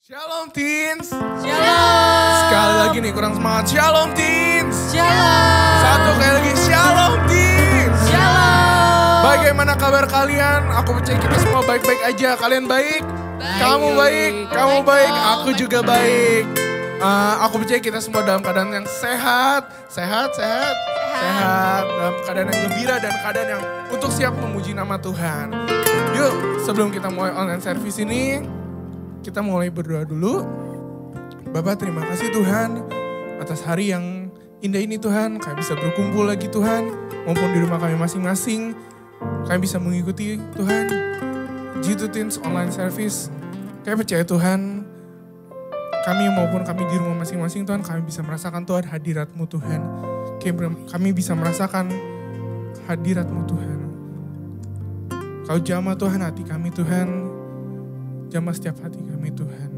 Shalom teens. Shalom. Sekali lagi nih kurang semangat. Shalom teens. Shalom. Satu kali lagi shalom teens. Shalom. Bagaimana kabar kalian? Aku percaya kita semua baik-baik aja. Kalian baik? Kamu baik? Kamu baik? Aku juga baik. Aku percaya kita semua dalam keadaan yang sehat. Sehat. Dalam keadaan yang gembira dan keadaan yang untuk siap memuji nama Tuhan. Yuk, sebelum kita mulai online service ini, kita mulai berdoa dulu. Bapak, terima kasih Tuhan atas hari yang indah ini Tuhan. Kami bisa berkumpul lagi Tuhan, maupun di rumah kami masing-masing. Kami bisa mengikuti Tuhan G2 Teens online service. Kami percaya Tuhan, kami maupun kami di rumah masing-masing Tuhan, kami bisa merasakan Tuhan hadirat-Mu Tuhan. Kami bisa merasakan hadirat-Mu Tuhan. Kau jamah Tuhan hati kami Tuhan. Jamah setiap hati kami Tuhan.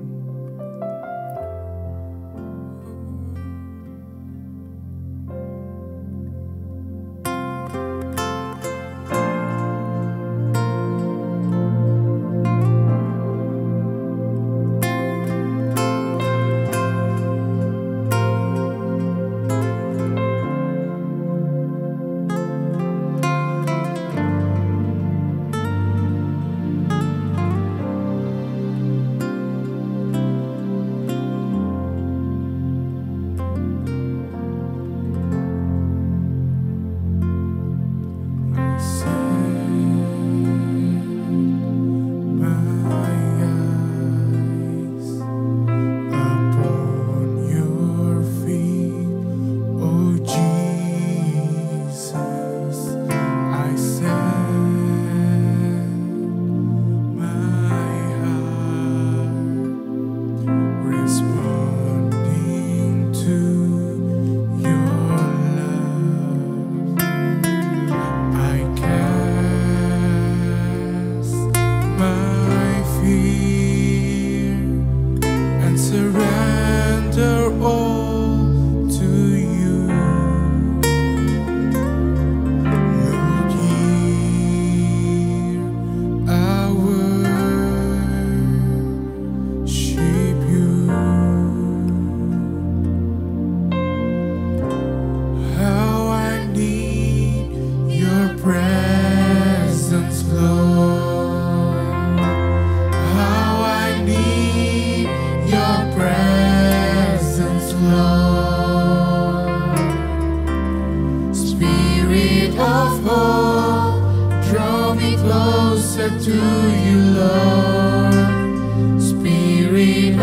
Spirit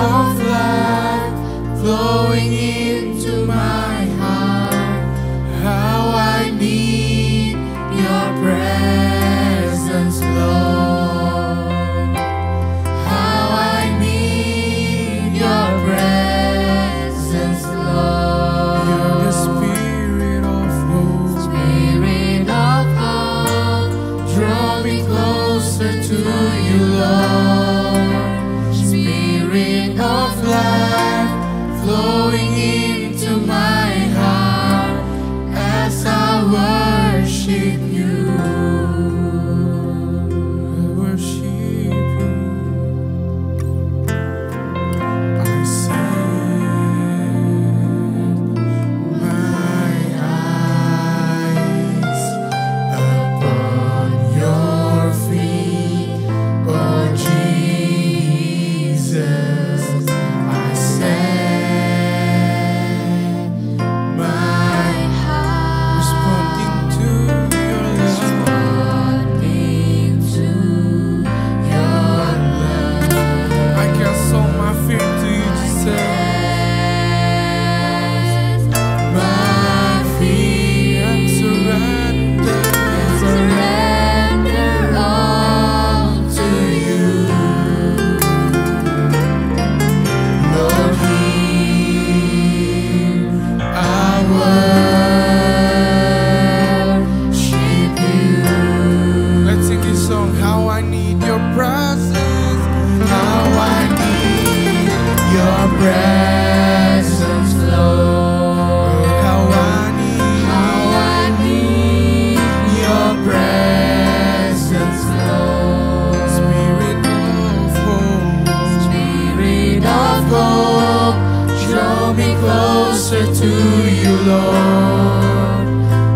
closer to you, Lord.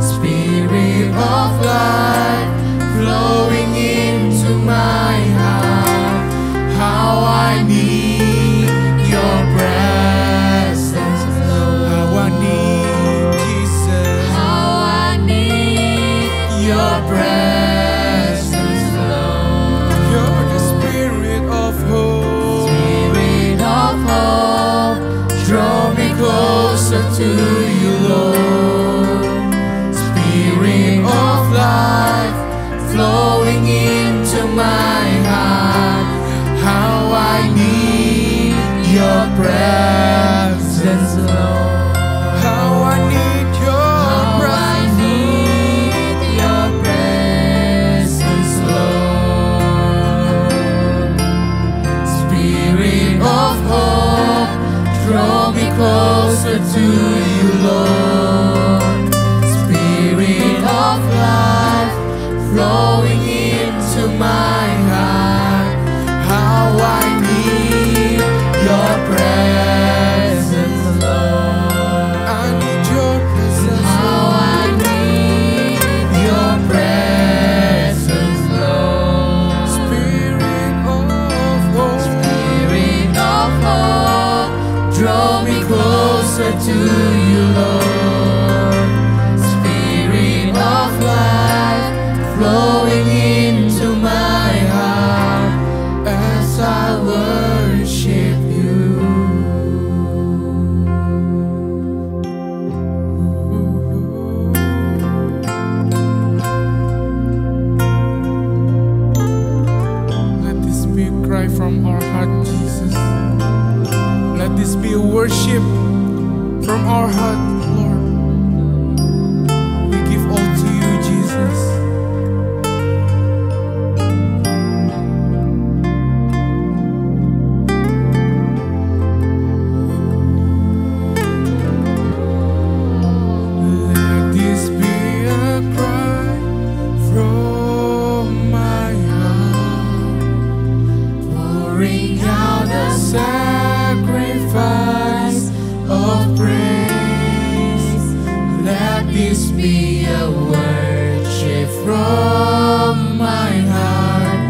Spirit of life flowing into my heart. How I need your presence, Lord. How I need Jesus. How I need your presence, Lord. You're the Spirit of hope. Spirit of hope, draw me closer to you, Lord. Spirit of life flowing into my heart. How I need your presence, Lord. How I need your presence, Lord. Spirit of hope, draw me closer to you, Lord. Spirit of life flowing into my heart. How I need your presence, Lord. I need your presence, How I need your presence, Lord. Spirit of hope, Spirit of hope, draw me closer to you, Lord. Spirit of life flowing into my heart as I worship you. Let this be a cry from our heart, Jesus. Let this be a worship from our heart, Lord. We give all to you, Jesus. Let this be a cry from my heart, pouring out a sacrifice of praise. Let this be a worship from my heart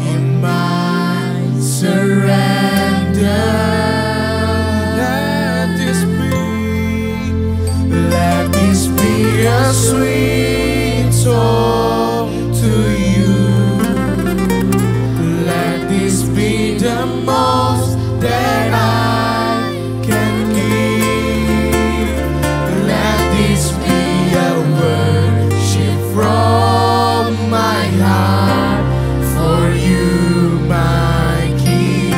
in my surrender. Let this be a sweet song to you. Let this be the most that I can give. Let this be a worship from my heart for you, my King.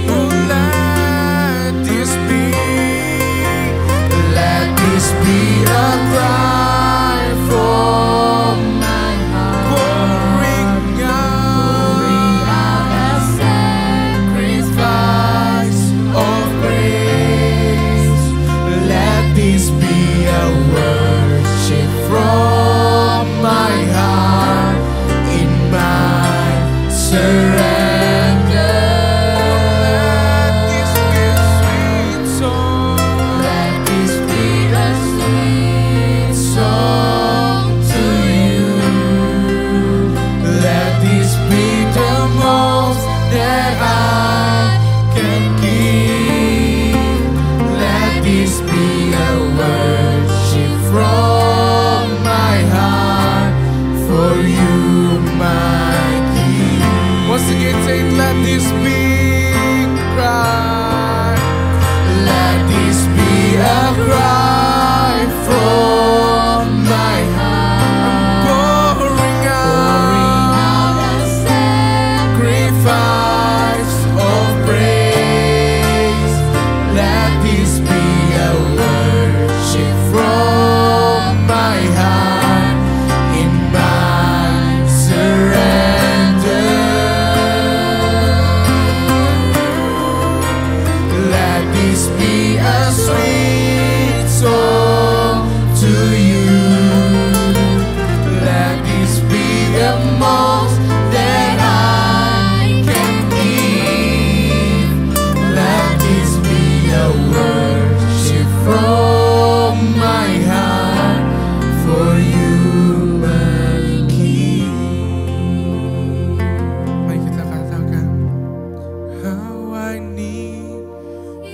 Oh, let this be a cry from my heart, pouring out a sacrifice of praise. Let this be a worship from my heart in my surrender. Let this be a sweet song. Let this be a sweet song to you. Let this be the most that I can give. Let this be a worship from my heart for you, my King. Once again, say, let this be cry. Let this be a cry from my heart, pouring out a sacrifice of praise. Let this be a worship from my heart in my surrender. Let this be a sweet song to you. Let this be the most that I can give. Let this be a word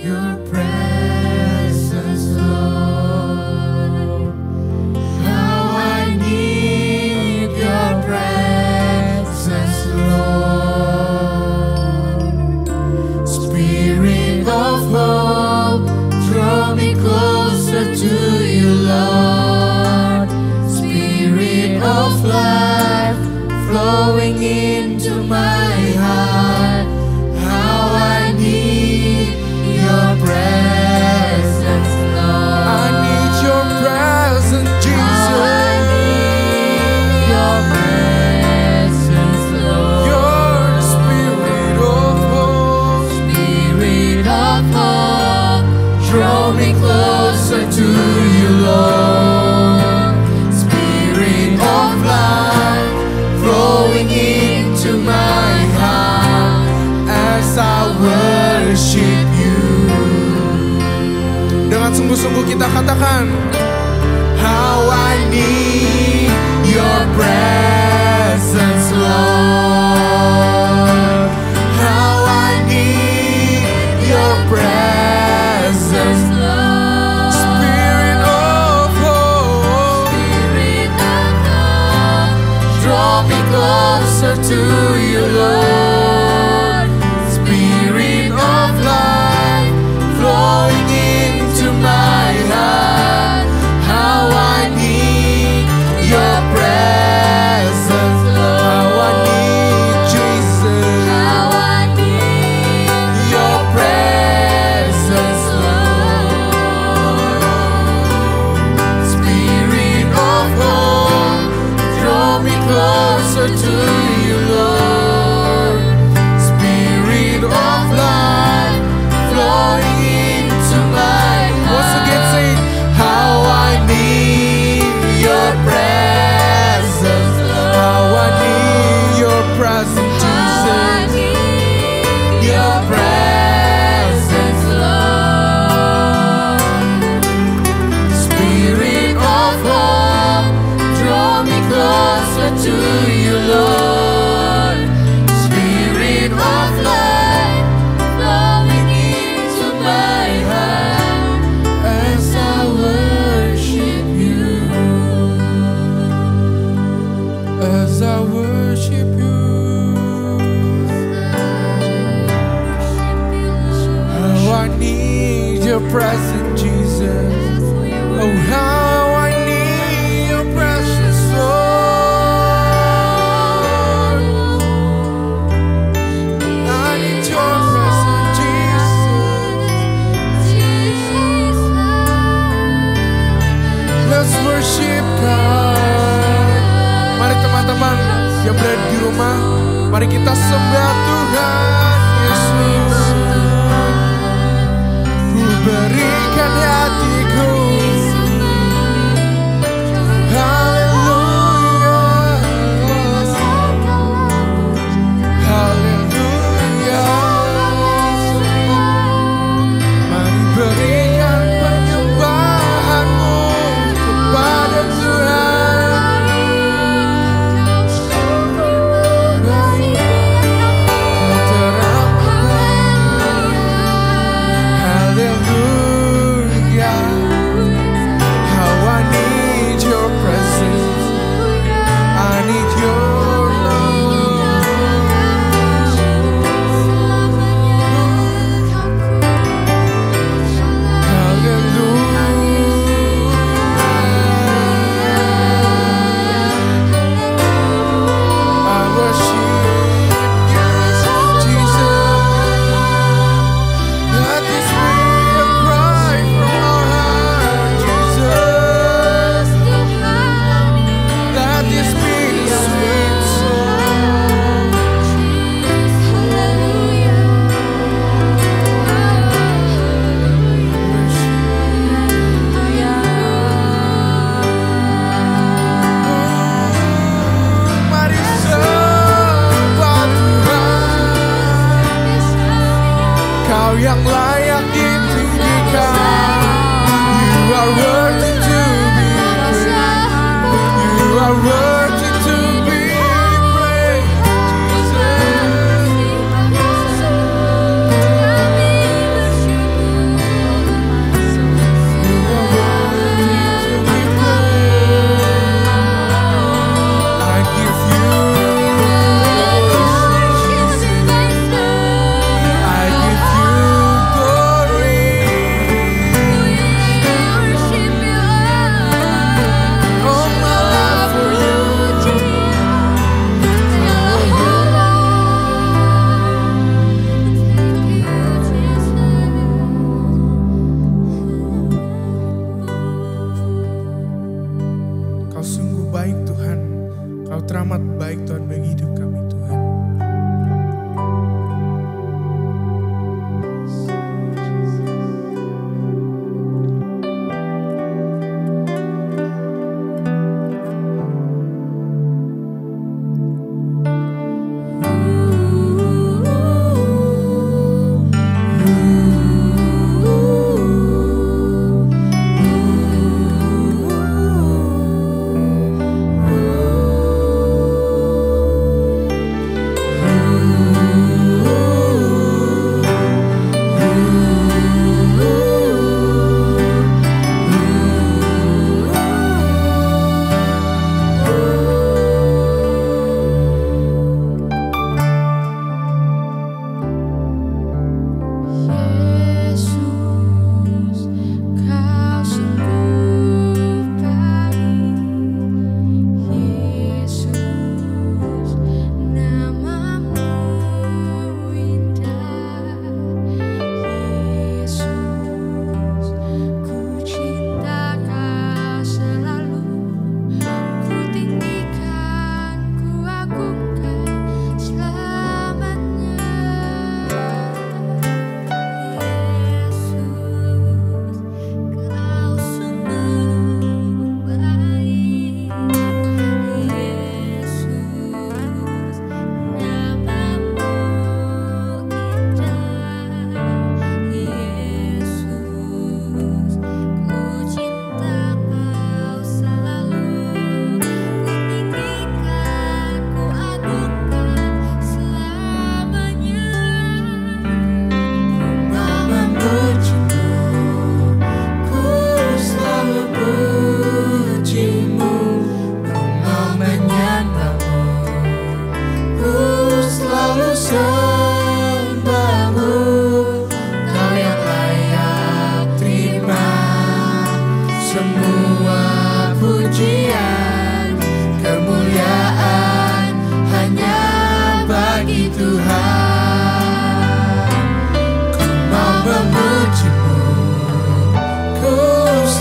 Your presence, Lord. How I need Your presence, Lord. Spirit of hope, draw me closer to You, Lord. Spirit of life, flowing into my heart. How I need Your presence, Lord. I need Your presence, Jesus. I need Your presence, Lord. Your Spirit of hope, Spirit of hope, draw me closer to You, Lord. Spirit of life, flowing into my heart as I worship You. Dengan sungguh-sungguh kita katakan, how I need Your presence, Lord. How I need Your presence, Lord. Spirit of hope, Spirit of hope, draw me closer to You, Lord. Spirit of life, flowing into my heart. How I need Your presence, Lord. How I need Jesus. How I need Your presence, Lord. Spirit of hope, draw me closer to You, Lord. Spirit of life, flowing into my heart. Once again, say, how I need Your presence, Lord. How I need Your presence, Jesus. Your presence, Lord. Spirit of hope, draw me closer to You, Lord. Spirit of life, flowing into my heart as I worship You. As I worship You. How I need Your presence, Jesus. Oh, how I need Your precious Lord. I need Your presence, Jesus. Let's worship God. Mari teman-teman yang berada di rumah, mari kita sembah Tuhan Yesus. Ku berikan hatiku. Haleluya. Haleluya. Mari berikan penyembahanmu kepada Tuhan. Haleluya. How I need Your presence. I need Your love. Hallelujah. I worship You, Jesus. Let this be a cry from our heart, Jesus. Let this be a sweet song. Mari sembah Tuhan. Kau yang layak ditinggikan. You are worthy to be praised. You are worthy to be praised, Jesus.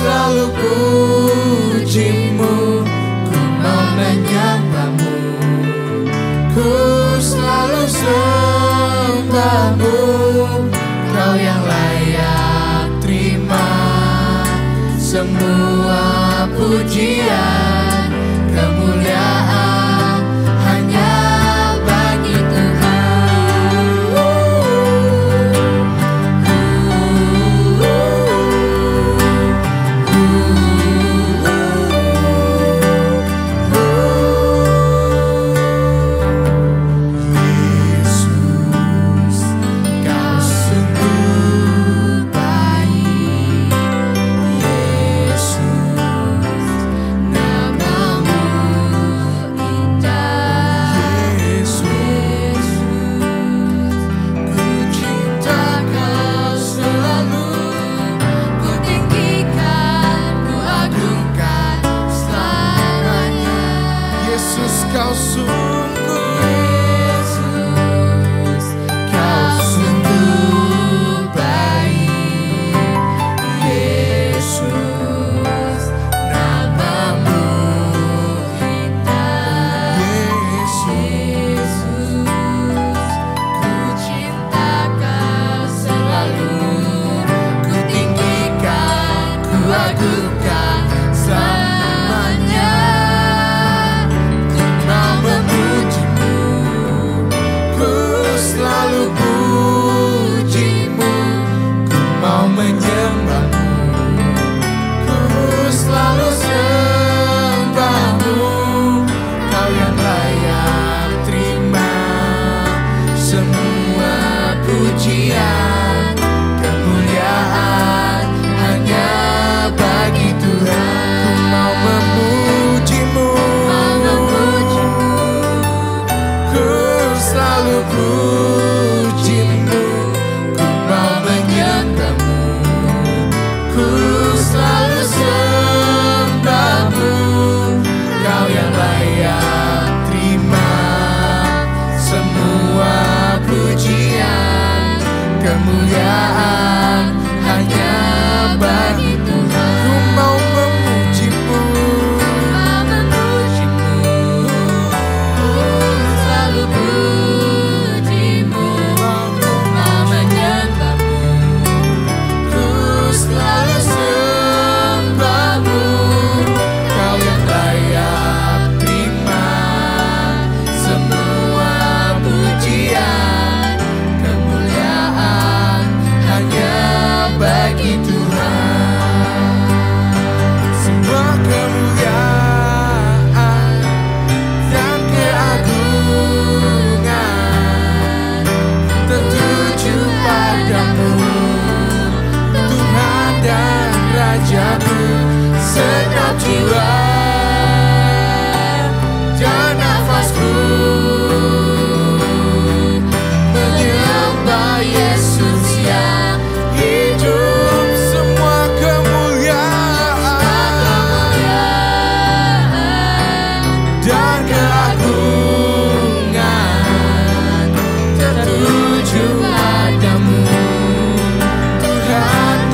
selalu pujimu, ku mau menyembahmu, ku selalu sembahmu. Kau yang layak terima semua pujian, kemuliaan hanya bagi Tuhan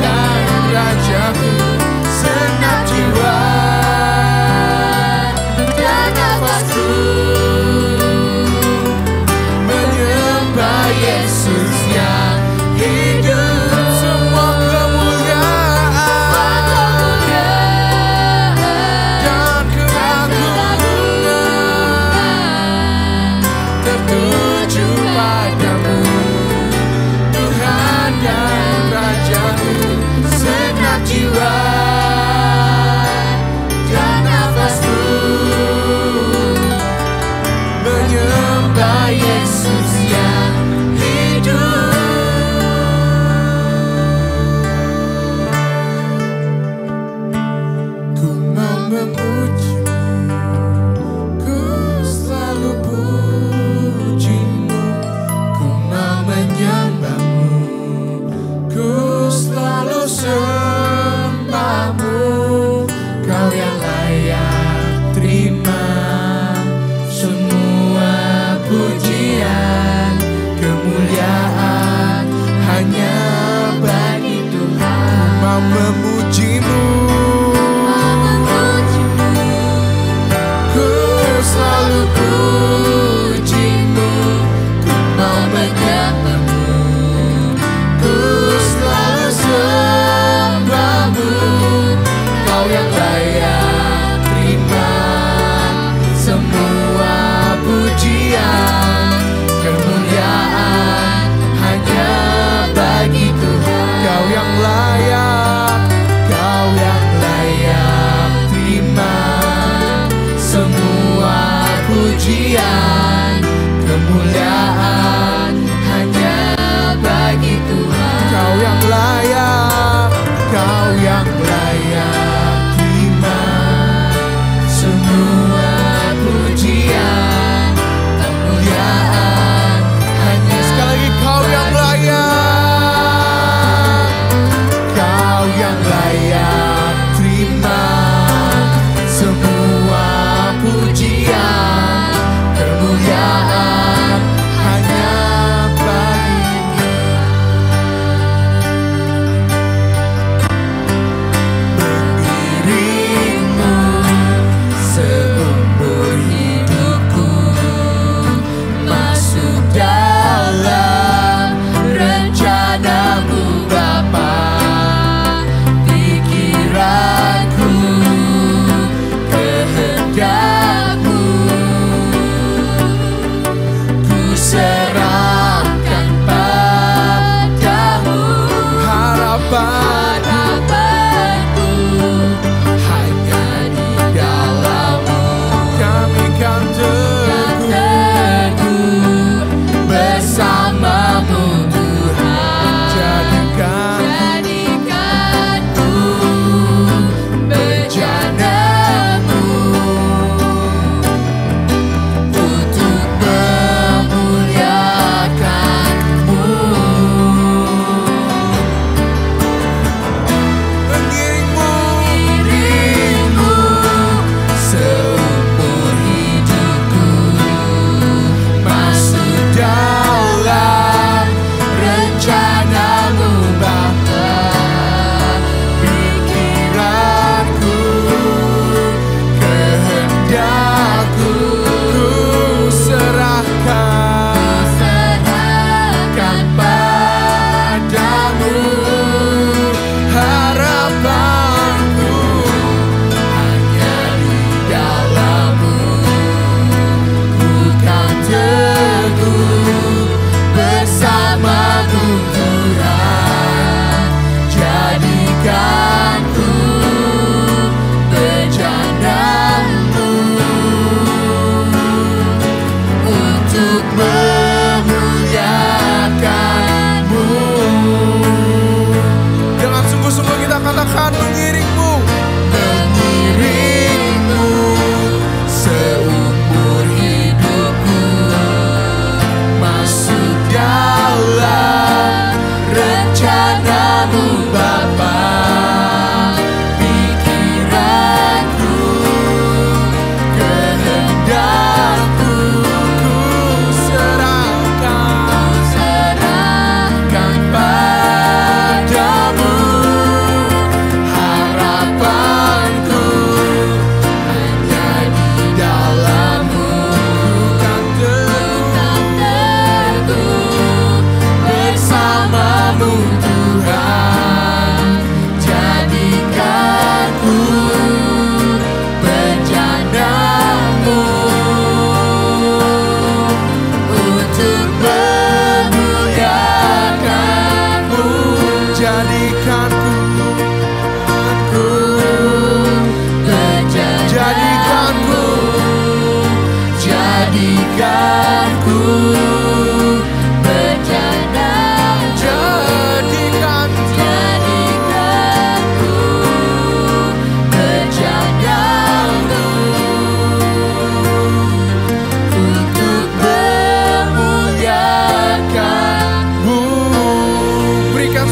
dan Rajaku, segenap jiwa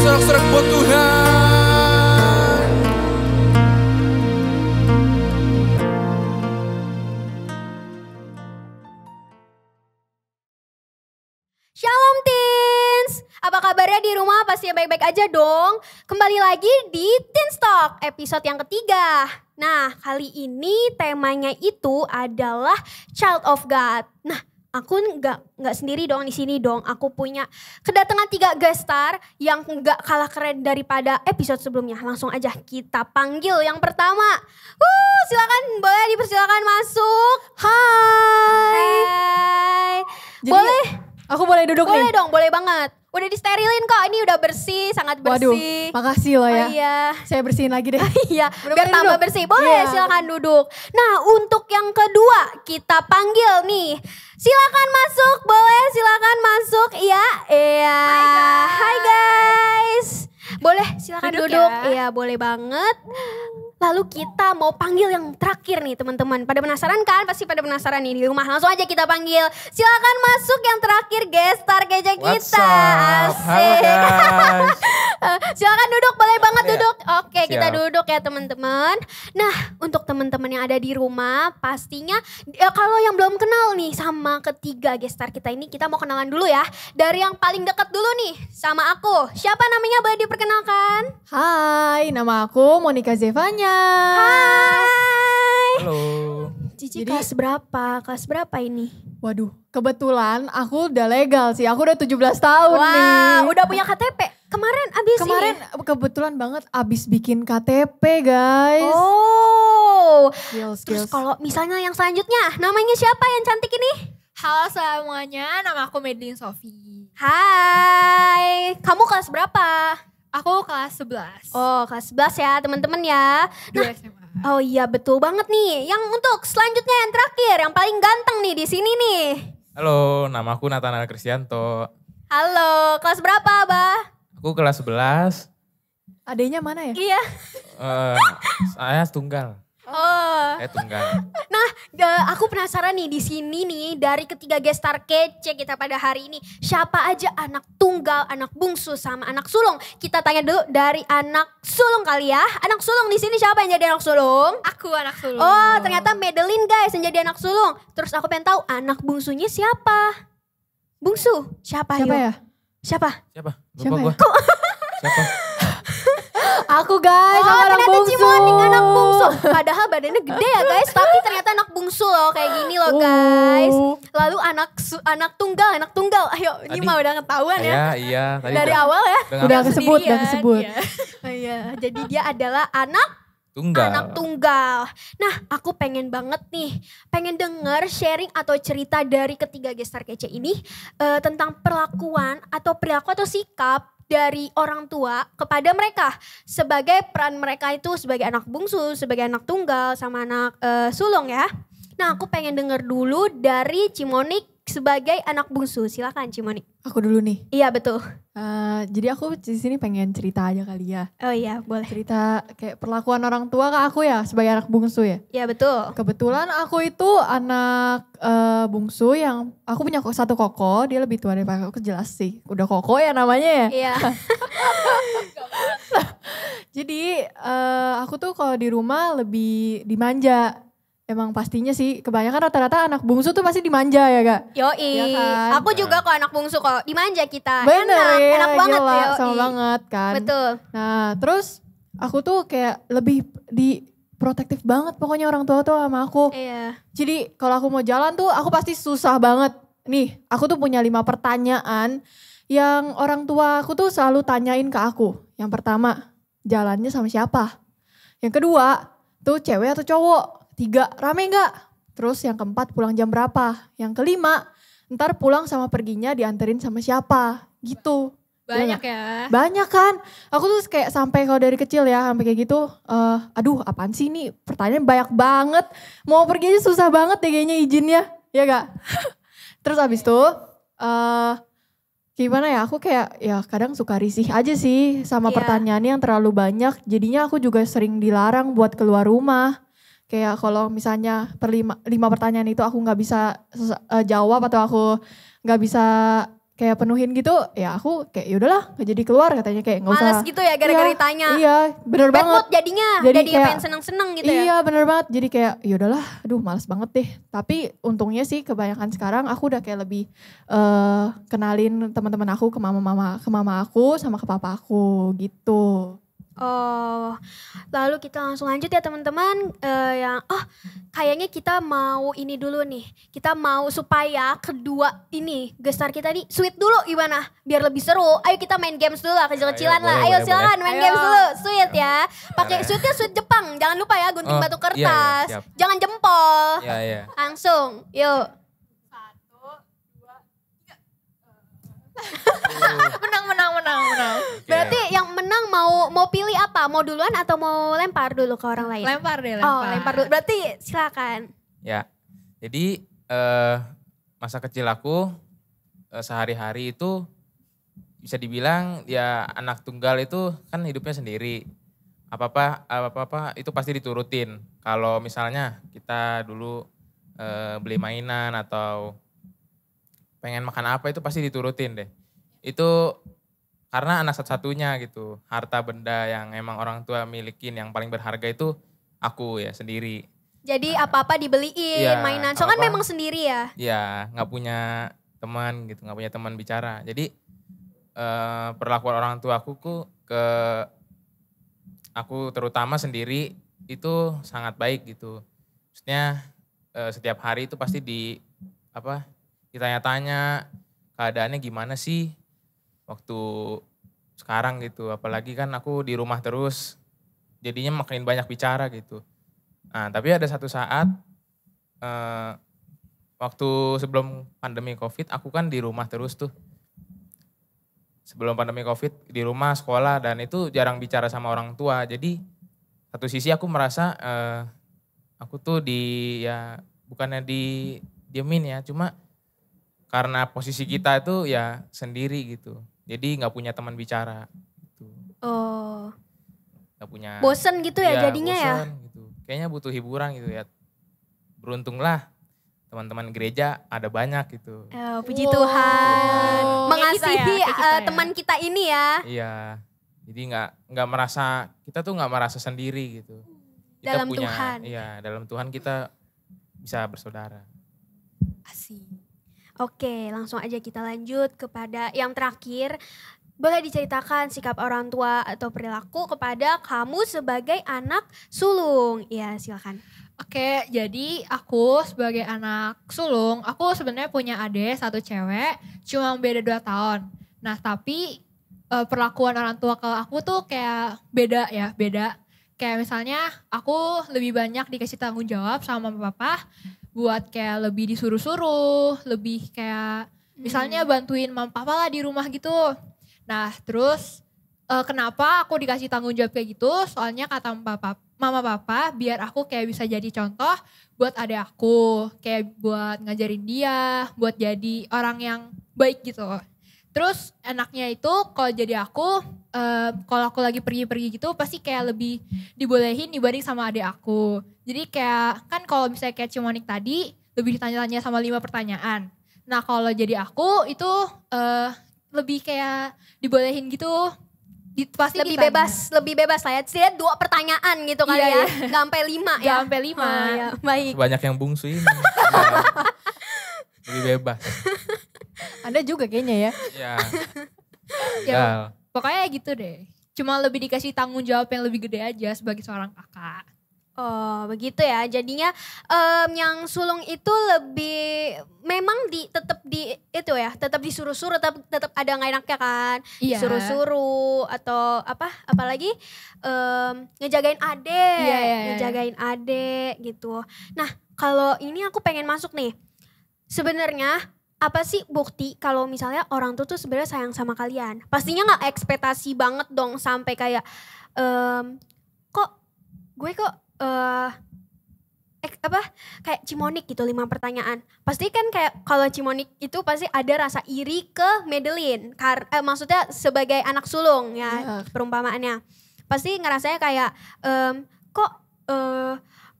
Sorak-sorak buat Tuhan. Shalom Teens, apa kabarnya di rumah? Pasti baik-baik aja dong. Kembali lagi di Teens Talk episode yang ketiga. Nah, kali ini temanya itu adalah Child of God. Nah, aku nggak sendiri dong di sini dong. Aku punya kedatangan 3 guest star yang nggak kalah keren daripada episode sebelumnya. Langsung aja kita panggil yang pertama. Silakan, boleh dipersilakan masuk. Hai. Jadi, Boleh? Aku boleh duduk nih? Boleh dong, boleh banget. Udah disterilin kok, ini udah bersih, sangat Waduh, bersih. makasih loh ya. Oh iya. Saya bersihin lagi deh. Iya, Boleh biar tambah duduk? bersih. Boleh, Iya. silakan duduk. Nah, untuk yang kedua kita panggil nih. Silakan masuk, boleh silakan masuk. Iya, iya. Hai guys. Boleh silakan Duduk duduk. ya. Iya, boleh banget. Lalu kita mau panggil yang terakhir nih teman-teman. Pada penasaran kan? Pasti pada penasaran nih di rumah. Langsung aja kita panggil. Silakan masuk yang terakhir guest star kece What's kita. up? Halo guys. Silakan duduk, boleh banget Boleh ya? duduk. Oke, kita Siap. duduk ya teman-teman. Nah, untuk teman-teman yang ada di rumah, pastinya ya kalau yang belum kenal nih sama ketiga guest star kita ini, kita mau kenalan dulu ya. Dari yang paling dekat dulu nih sama aku. Siapa namanya, boleh diperkenalkan? Hai, nama aku Monica Zevanya. Hai. Halo. Cici Jadi- kelas berapa? Kelas berapa ini? Waduh, kebetulan aku udah legal sih. Aku udah 17 tahun nih. Wah, udah punya KTP. Kemarin abis Kemarin ini. kebetulan banget abis bikin KTP guys. Oh. Skills. Terus kalau misalnya yang selanjutnya, namanya siapa yang cantik ini? Halo semuanya, nama aku Medlin Sofi. Hai, kamu kelas berapa? Aku kelas 11. Oh, kelas 11 ya teman-teman ya. 2 SMA. Oh iya betul banget nih. Yang untuk selanjutnya yang terakhir, yang paling ganteng nih di sini nih. Halo, nama aku Nathanael Kristianto. Halo, kelas berapa, Abah? Aku kelas 11. Adanya mana ya? Iya. Saya tunggal. Oh. Saya tunggal. Nah, aku penasaran nih di sini nih dari ketiga guest star kece kita pada hari ini. Siapa aja anak tunggal, anak bungsu sama anak sulung? Kita tanya dulu dari anak sulung kali ya. Anak sulung di sini siapa yang jadi anak sulung? Aku anak sulung. Oh, ternyata Madeline guys yang jadi anak sulung. Terus aku pengen tahu anak bungsunya siapa? Bungsu? Siapa Siapa yuk? ya? Siapa? Siapa? Siapa Lupa ya? gua. Siapa? Aku guys, Oh, sama anak ternyata bungsu. Cimoning anak bungsu. Padahal badannya gede ya guys, tapi ternyata anak bungsu loh kayak gini loh guys. Lalu anak tunggal. Ayo, ini Tadi- mah udah ketahuan ya. Iya. Tadi Dari udah awal ya. dengar Udah kesebut, Sendirian, udah kesebut. Iya. Oh iya, jadi dia adalah anak tunggal. tunggal. Nah, aku pengen banget nih, pengen denger sharing atau cerita dari ketiga gestar kece ini tentang perlakuan atau perilaku atau sikap dari orang tua kepada mereka sebagai peran mereka itu sebagai anak bungsu, sebagai anak tunggal sama anak sulung ya. Nah, aku pengen denger dulu dari Cimonik sebagai anak bungsu. Silakan Cimonik. Aku dulu nih. Iya betul. Jadi aku di sini pengen cerita aja kali ya. Oh iya boleh. Cerita kayak perlakuan orang tua ke aku ya sebagai anak bungsu ya. Iya betul. Kebetulan aku itu anak bungsu yang aku punya satu koko, dia lebih tua daripada aku, jelas sih. Udah koko ya namanya ya. Iya. Jadi aku tuh kalau di rumah lebih dimanja. Emang pastinya sih kebanyakan rata-rata anak bungsu tuh pasti dimanja ya Kak. Yoi, Iya kan? aku juga kok anak bungsu kok, dimanja kita. Bener ya, enak banget gila, yoi. sama banget kan. Betul. Nah terus aku tuh kayak lebih di protektif banget pokoknya orang tua tuh sama aku. Iya. Jadi kalau aku mau jalan tuh aku pasti susah banget. Nih aku tuh punya 5 pertanyaan yang orang tua aku tuh selalu tanyain ke aku. Yang pertama, jalannya sama siapa? Yang kedua, tuh cewek atau cowok? 3, rame gak? Terus yang keempat, pulang jam berapa? Yang kelima, ntar pulang sama perginya dianterin sama siapa? Gitu. Banyak ya. Banyak kan. Aku tuh kayak sampai kalau dari kecil ya, sampai kayak gitu. Aduh apaan sih ini pertanyaan banyak banget. Mau pergi aja susah banget deh kayaknya izinnya. Ya gak? Terus abis itu gimana ya, aku kayak ya kadang suka risih aja sih sama Iya. pertanyaannya yang terlalu banyak. Jadinya aku juga sering dilarang buat keluar rumah. Kayak kalau misalnya lima pertanyaan itu aku gak bisa jawab atau aku gak bisa kayak penuhin gitu, ya aku kayak yaudahlah gak jadi keluar katanya, kayak gak usah. Males gitu ya gara-gara ditanya. Iya bener Bad banget. mood jadinya, Jadi jadi kayak- pengen seneng-seneng gitu ya. Iya bener banget, jadi kayak yaudahlah aduh males banget deh. Tapi untungnya sih kebanyakan sekarang aku udah kayak lebih kenalin teman-teman aku ke mama aku sama ke papa aku gitu. Oh, lalu kita langsung lanjut ya teman-teman. Kayaknya kita mau ini dulu nih. Kita mau supaya kedua ini gestar kita nih sweet dulu gimana? Biar lebih seru. Ayo kita main games dulu lah, kecil-kecilan Ayo, lah. boleh, Ayo boleh, silakan main boleh. games Ayo. dulu. Sweet ya. Pakai Boleh. sweetnya sweet Jepang. Jangan lupa ya gunting Oh, batu iya, kertas. iya, siap. Jangan jempol. Iya. Langsung, yuk. Menang. Oke. Berarti yang menang mau pilih apa? Mau duluan atau mau lempar dulu ke orang lain? Lempar deh, Oh, lempar dulu. Berarti silakan. Ya, jadi masa kecil aku sehari-hari itu bisa dibilang ya anak tunggal itu kan hidupnya sendiri. Apa-apa itu pasti diturutin. Kalau misalnya kita dulu beli mainan atau pengen makan apa itu pasti diturutin deh. Itu karena anak satu-satunya gitu. Harta benda yang emang orang tua milikin yang paling berharga itu aku ya sendiri. Jadi apa-apa dibeliin Iya, mainan. So kan apa-apa. memang sendiri ya. Ya nggak punya teman gitu, nggak punya teman bicara. Jadi perlakuan orang tua aku ke aku terutama sendiri itu sangat baik gitu. Maksudnya setiap hari itu pasti ditanya-tanya keadaannya gimana sih waktu sekarang gitu. Apalagi kan aku di rumah terus, jadinya makin banyak bicara gitu. Nah tapi ada satu saat waktu sebelum pandemi COVID, aku kan di rumah terus tuh. Sebelum pandemi COVID di rumah, sekolah, dan itu jarang bicara sama orang tua. Jadi satu sisi aku merasa aku tuh bukannya diemin ya, cuma karena posisi kita itu ya sendiri gitu. Jadi gak punya teman bicara gitu. Oh, Gak punya. bosen gitu ya Iya, jadinya ya. bosen gitu. Kayaknya butuh hiburan gitu ya. Beruntunglah teman-teman gereja ada banyak gitu. Puji Wow. Tuhan. Kayak Mengasihi kita ya, kayak kita ya. teman kita ini ya. Iya. Jadi nggak merasa, kita tuh nggak merasa sendiri gitu. Kita Dalam Tuhan. Iya, dalam Tuhan kita bisa bersaudara. Asik. Oke, langsung aja kita lanjut kepada yang terakhir. Boleh diceritakan sikap orang tua atau perilaku kepada kamu sebagai anak sulung. Ya, silakan. Oke, jadi aku sebagai anak sulung, aku sebenarnya punya adik satu cewek, cuma beda 2 tahun. Nah tapi perlakuan orang tua ke aku tuh kayak beda. Kayak misalnya aku lebih banyak dikasih tanggung jawab sama mama papa, buat kayak lebih disuruh-suruh, lebih kayak misalnya bantuin mama papa lah di rumah gitu. Nah terus kenapa aku dikasih tanggung jawab kayak gitu, soalnya kata mama papa biar aku kayak bisa jadi contoh buat adik aku, kayak buat ngajarin dia, buat jadi orang yang baik gitu. Terus enaknya itu kalau jadi aku, kalau aku lagi pergi-pergi gitu pasti kayak lebih dibolehin dibanding sama adik aku. Jadi kayak kan kalau misalnya kayak Cimonik tadi lebih ditanya-tanya sama 5 pertanyaan. Nah kalau jadi aku itu lebih kayak dibolehin gitu. Pasti Lebih ditanya. lebih bebas lah ya. Setidaknya 2 pertanyaan gitu kali Iya, ya. iya. Gak sampai 5 ya. Gak sampai 5. Ya, baik. Banyak yang bungsu ini. Lebih bebas. Anda juga kayaknya ya. Ya. Ya, Gal. pokoknya gitu deh. Cuma lebih dikasih tanggung jawab yang lebih gede aja sebagai seorang kakak. Oh begitu ya, jadinya yang sulung itu lebih memang tetap disuruh-suruh, tetap ada nggak enaknya kan, Iya. suruh-suruh atau apalagi ngejagain adek, Iya. ngejagain adek gitu. Nah kalau ini aku pengen masuk nih, sebenarnya apa sih bukti kalau misalnya orang tuh sebenarnya sayang sama kalian? Pastinya nggak ekspektasi banget dong sampai kayak kok gue kok kayak Cimonik gitu 5 pertanyaan. Pasti kan kayak kalau Cimonik itu pasti ada rasa iri ke Madeline. Maksudnya sebagai anak sulung ya perumpamaannya. Pasti ngerasanya kayak kok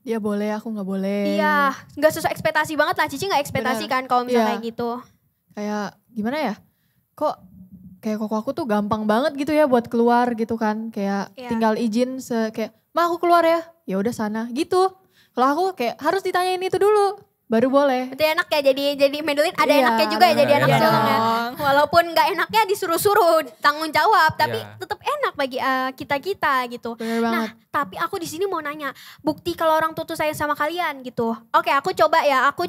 dia boleh, aku nggak boleh. iya, nggak sesuai ekspektasi banget lah. Cici nggak ekspektasi kan kalau misalnya kayak gitu. Kayak gimana ya? Kok kayak koko aku tuh gampang banget gitu ya buat keluar gitu kan. Kayak tinggal izin kayak, "Ma, aku keluar ya." Ya udah sana gitu. Kalau aku kayak harus ditanyain itu dulu baru boleh. Berarti enak ya jadi Madeline ada enaknya juga ya jadi anak sulung ya. Walaupun nggak enaknya disuruh-suruh tanggung jawab, tapi tetap enak bagi kita gitu. Bener banget. Nah, tapi aku di sini mau nanya, bukti kalau orang tua tuh sayang sama kalian gitu. Oke, aku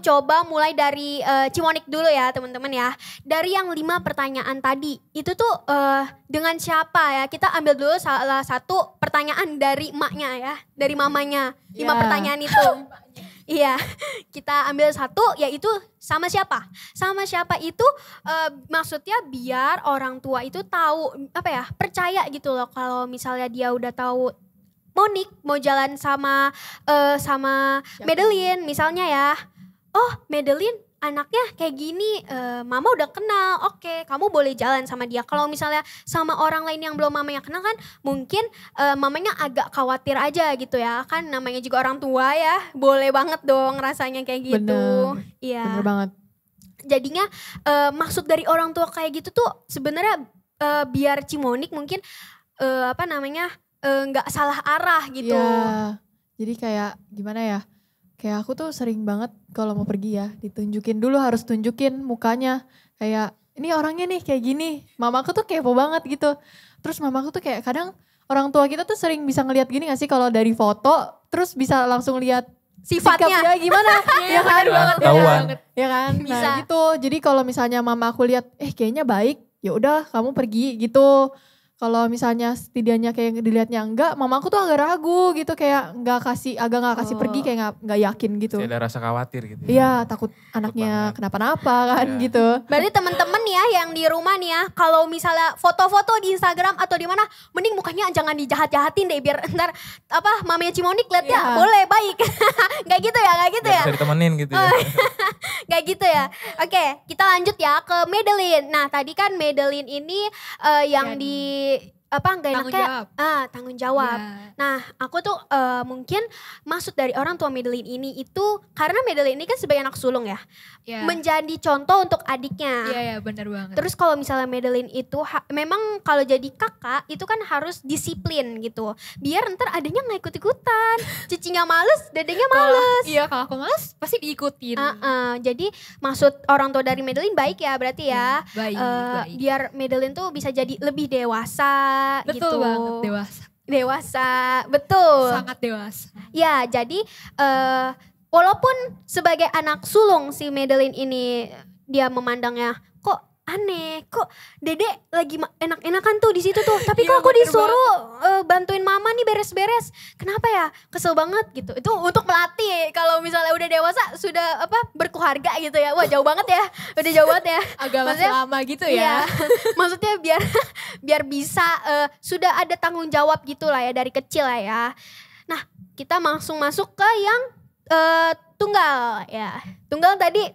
coba mulai dari Cimonik dulu ya teman-teman ya. Dari yang 5 pertanyaan tadi, itu tuh dengan siapa ya? Kita ambil dulu salah satu pertanyaan dari emaknya ya, dari mamanya. 5 pertanyaan itu. Iya, kita ambil satu yaitu sama siapa? Sama siapa itu maksudnya biar orang tua itu tahu percaya gitu loh kalau misalnya dia udah tahu Monik mau jalan sama Madeline misalnya ya. Oh, Madeline anaknya kayak gini, mama udah kenal, oke kamu boleh jalan sama dia. Kalau misalnya sama orang lain yang belum mamanya kenal kan mungkin mamanya agak khawatir aja gitu ya. Kan namanya juga orang tua ya, boleh banget dong rasanya kayak gitu. Iya. Bener banget. Jadinya maksud dari orang tua kayak gitu tuh sebenarnya biar Cimonik mungkin nggak salah arah gitu. Iya, jadi kayak gimana ya? Kayak aku tuh sering banget kalau mau pergi ya, ditunjukin dulu harus tunjukin mukanya. Kayak ini orangnya nih kayak gini. Mamaku tuh kepo banget gitu. Terus mamaku tuh kayak kadang orang tua kita tuh sering bisa ngeliat gini gak sih kalau dari foto. Terus bisa langsung lihat sifatnya sikapnya gimana. Ya kan? Ya kan? Bisa. Nah gitu. Jadi kalau misalnya mama aku lihat kayaknya baik, ya udah kamu pergi gitu. Kalau misalnya setidaknya kayak dilihatnya enggak, mamaku tuh agak ragu gitu kayak agak nggak kasih pergi kayak nggak yakin gitu. Masih ada rasa khawatir gitu. Iya takut anaknya kenapa-napa kan gitu. Berarti teman-teman ya yang di rumah nih ya, kalau misalnya foto-foto di Instagram atau di mana, mending mukanya jangan dijahat-jahatin deh biar ntar mamanya Cimonik lihat ya boleh baik. Gak gitu ya. Bisa ditemenin gitu ya. Gak gitu ya. Oke, kita lanjut ya ke Madeline. Nah tadi kan Madeline ini yang tanggung jawab. Yeah. Nah aku tuh mungkin maksud dari orang tua Madeline ini itu karena Madeline ini kan sebagai anak sulung ya. Yeah. Menjadi contoh untuk adiknya. Iya benar banget. Terus kalau misalnya Madeline itu memang kalau jadi kakak itu kan harus disiplin gitu. Biar ntar adanya gak ikut-ikutan. Cicinya males, dedenya males. Iya kalau aku males pasti diikutin. Jadi maksud orang tua dari Madeline baik ya berarti ya. Baik. Biar Madeline tuh bisa jadi lebih dewasa Betul gitu. banget Dewasa, betul. Sangat dewasa. Ya jadi walaupun sebagai anak sulung si Madeline ini dia memandangnya kok aneh, kok Dede lagi enak-enakan tuh di situ tuh, tapi kok aku disuruh bantuin mama nih beres-beres, kenapa ya? Kesel banget gitu. Itu untuk melatih kalau misalnya udah dewasa sudah berkeluarga gitu ya, wah jauh banget ya, udah jauh banget ya. Agak masih lama gitu ya. Iya, maksudnya biar bisa sudah ada tanggung jawab gitu lah ya dari kecil lah ya. Nah kita langsung masuk ke yang tunggal ya. Tunggal tadi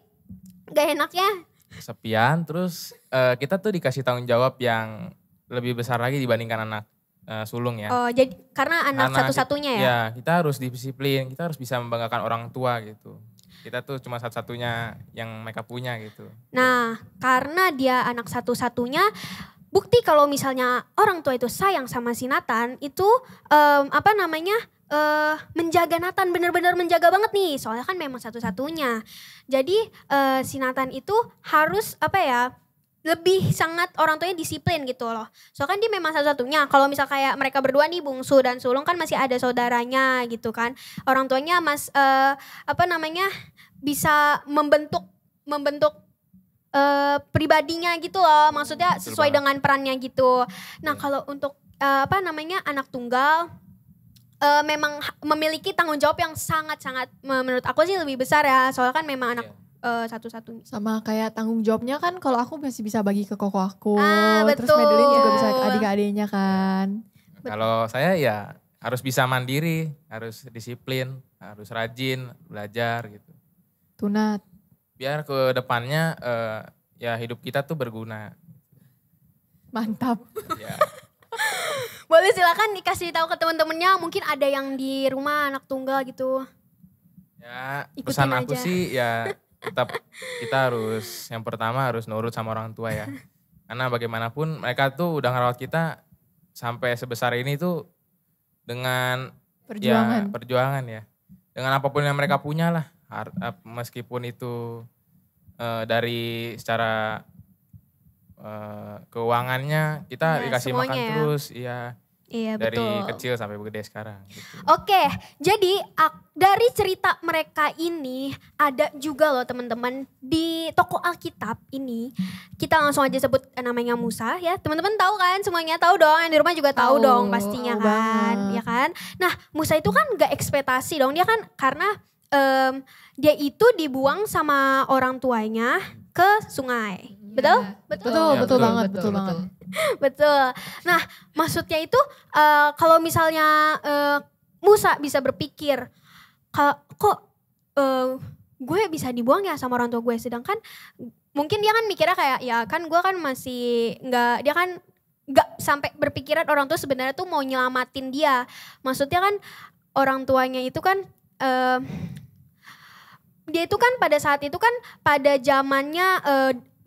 gak enaknya Kesepian, terus kita tuh dikasih tanggung jawab yang lebih besar lagi dibandingkan anak sulung ya. Oh, jadi karena anak satu-satunya ya? Ya, kita harus disiplin, kita harus bisa membanggakan orang tua gitu. Kita tuh cuma satu-satunya yang mereka punya gitu. Nah, karena dia anak satu-satunya, bukti kalau misalnya orang tua itu sayang sama si Nathan, itu menjaga Nathan, bener-bener menjaga banget nih. Soalnya kan memang satu-satunya. Jadi si Nathan itu harus lebih sangat orang tuanya disiplin gitu loh. Soalnya kan dia memang satu-satunya. Kalau misal kayak mereka berdua nih bungsu dan sulung kan masih ada saudaranya gitu kan. Orang tuanya bisa membentuk pribadinya gitu loh. Maksudnya sesuai dengan perannya gitu. Nah kalau untuk anak tunggal memang memiliki tanggung jawab yang sangat-sangat menurut aku sih lebih besar ya. Soalnya kan memang satu-satunya. Sama kayak tanggung jawabnya kan kalau aku masih bisa bagi ke koko aku. Terus Betul. Madeline juga bisa ke adik-adiknya kan. Kalau saya ya harus bisa mandiri, harus disiplin, harus rajin, belajar gitu. Tunat. Biar ke depannya ya hidup kita tuh berguna. Mantap. Ya. Boleh silakan dikasih tahu ke teman-temannya, mungkin ada yang di rumah anak tunggal gitu. Ya, Ikutin pesan aku aja. sih ya tetap kita harus yang pertama harus nurut sama orang tua ya. Karena bagaimanapun mereka tuh udah ngerawat kita sampai sebesar ini tuh dengan Perjuangan. ya perjuangan ya. Dengan apapun yang mereka punya lah. Meskipun itu dari secara keuangannya kita Iya, dikasih semuanya makan ya. terus, iya. Iya Dari betul. kecil sampai gede sekarang. Gitu. Oke, jadi dari cerita mereka ini ada juga loh teman-teman di toko Alkitab ini. Kita langsung aja sebut namanya Musa ya. Teman-teman tahu kan, semuanya tahu dong. Yang di rumah juga tahu Tahu, dong pastinya tahu kan, banget. ya kan. Nah Musa itu kan gak ekspektasi dong, dia kan karena dia itu dibuang sama orang tuanya ke sungai. Betul? Iya. Betul. Betul, Ya, betul betul, banget, betul banget. Betul. Nah, maksudnya itu kalau misalnya Musa bisa berpikir, kok gue bisa dibuang ya sama orang tua gue, sedangkan mungkin dia kan mikirnya kayak ya kan gue kan masih dia kan nggak sampai berpikiran orang tua sebenarnya tuh mau nyelamatin dia. Maksudnya kan orang tuanya itu kan dia itu kan pada saat itu kan pada zamannya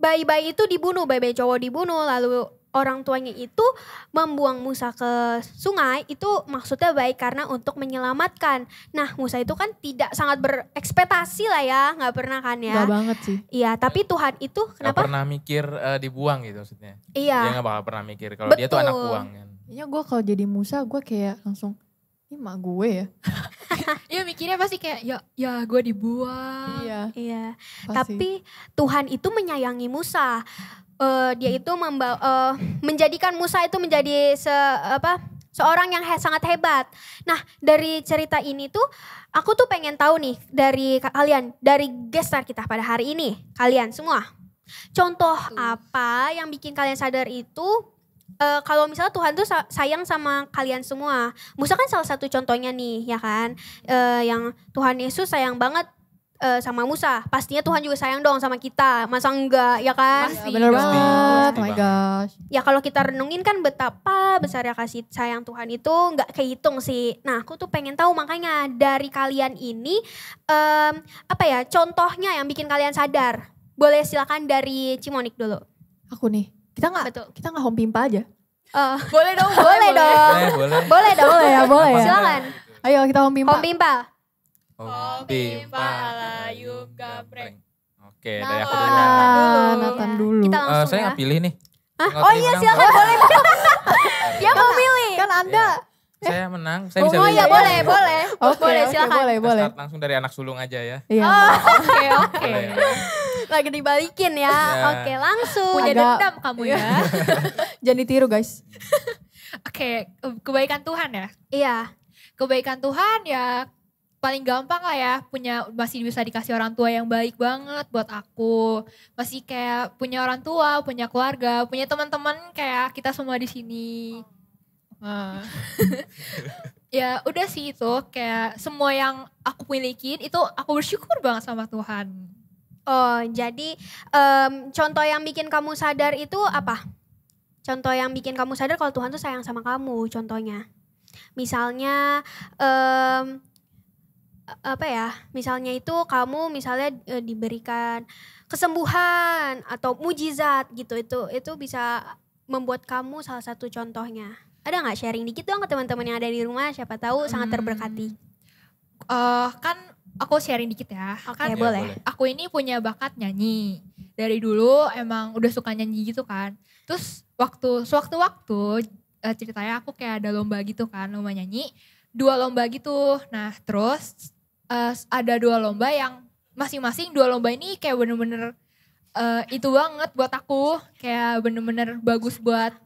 bayi-bayi itu dibunuh, bayi-bayi cowok dibunuh, lalu orang tuanya itu membuang Musa ke sungai, itu maksudnya baik karena untuk menyelamatkan. Nah Musa itu kan tidak sangat berekspektasi lah ya, nggak pernah kan ya. Gak banget sih. Iya, tapi Tuhan itu Gak kenapa? pernah mikir dibuang gitu maksudnya. Dia Iya, gak bakal pernah mikir kalau dia tuh anak Betul. buang kan. Kayaknya gue kalau jadi Musa gue kayak langsung, ini mak gue ya. Iya mikirnya pasti kayak ya gue dibuang. Iya. iya. pasti. Tapi Tuhan itu menyayangi Musa. Dia itu menjadikan Musa itu menjadi seorang yang sangat hebat. Nah dari cerita ini tuh aku tuh pengen tahu nih dari kalian, dari gestar kita pada hari ini, kalian semua. Contoh apa yang bikin kalian sadar itu kalau misalnya Tuhan tuh sayang sama kalian semua. Musa kan salah satu contohnya nih ya kan, yang Tuhan Yesus sayang banget sama Musa. Pastinya Tuhan juga sayang dong sama kita, masa enggak ya kan? Ya, bener Pasti, banget, pasti oh my banget. gosh. Ya kalau kita renungin kan betapa besar ya kasih sayang Tuhan itu nggak kehitung sih. Nah aku tuh pengen tahu makanya dari kalian ini apa ya contohnya yang bikin kalian sadar. Boleh silakan dari Cimonik dulu. Aku nih, kita Betul. nggak home pimpa aja. Boleh dong, boleh dong. Boleh. Boleh dong. Boleh ya, boleh ya. Silakan. Ayo kita home pimpa. Om Pimpal. Pimpa layup gapreng. Oke, dari aku dulu. Ah, Nathan dulu. Kita langsung Saya ya. nggak pilih nih. Hah? Nggak Oh pilih iya menang. silakan boleh. Dia mau milih. Kan Anda. Saya menang, saya bisa Oh pilih. iya boleh, boleh. Oke, Boleh oke, silakan. boleh, Kita boleh. start langsung dari anak sulung aja ya. Iya. Oke oke. Boleh. Lagi dibalikin ya. Ya. Oke langsung. Punya Agak- dendam kamu ya. Jangan ditiru guys. Oke, kebaikan Tuhan ya. Iya. Kebaikan Tuhan ya paling gampang lah ya, masih bisa dikasih orang tua yang baik banget buat aku. Masih kayak punya orang tua, punya keluarga, punya teman-teman kayak kita semua di sini. Nah. Ya udah sih itu kayak semua yang aku milikin itu aku bersyukur banget sama Tuhan. Oh jadi contoh yang bikin kamu sadar itu apa? Contoh yang bikin kamu sadar kalau Tuhan tuh sayang sama kamu contohnya. Misalnya apa ya? Misalnya itu kamu misalnya diberikan kesembuhan atau mujizat gitu. Itu bisa membuat kamu salah satu contohnya. Ada nggak sharing dikit dong ke teman-teman yang ada di rumah? Siapa tahu sangat terberkati. Kan aku sharing dikit ya. Oke Kan Ya, boleh. boleh. aku ini punya bakat nyanyi. Dari dulu emang udah suka nyanyi gitu kan. Terus sewaktu-waktu ceritanya aku kayak ada lomba gitu kan, lomba nyanyi. 2 lomba gitu. Nah terus ada 2 lomba yang masing-masing 2 lomba ini kayak bener-bener itu banget buat aku. Kayak bener-bener bagus buat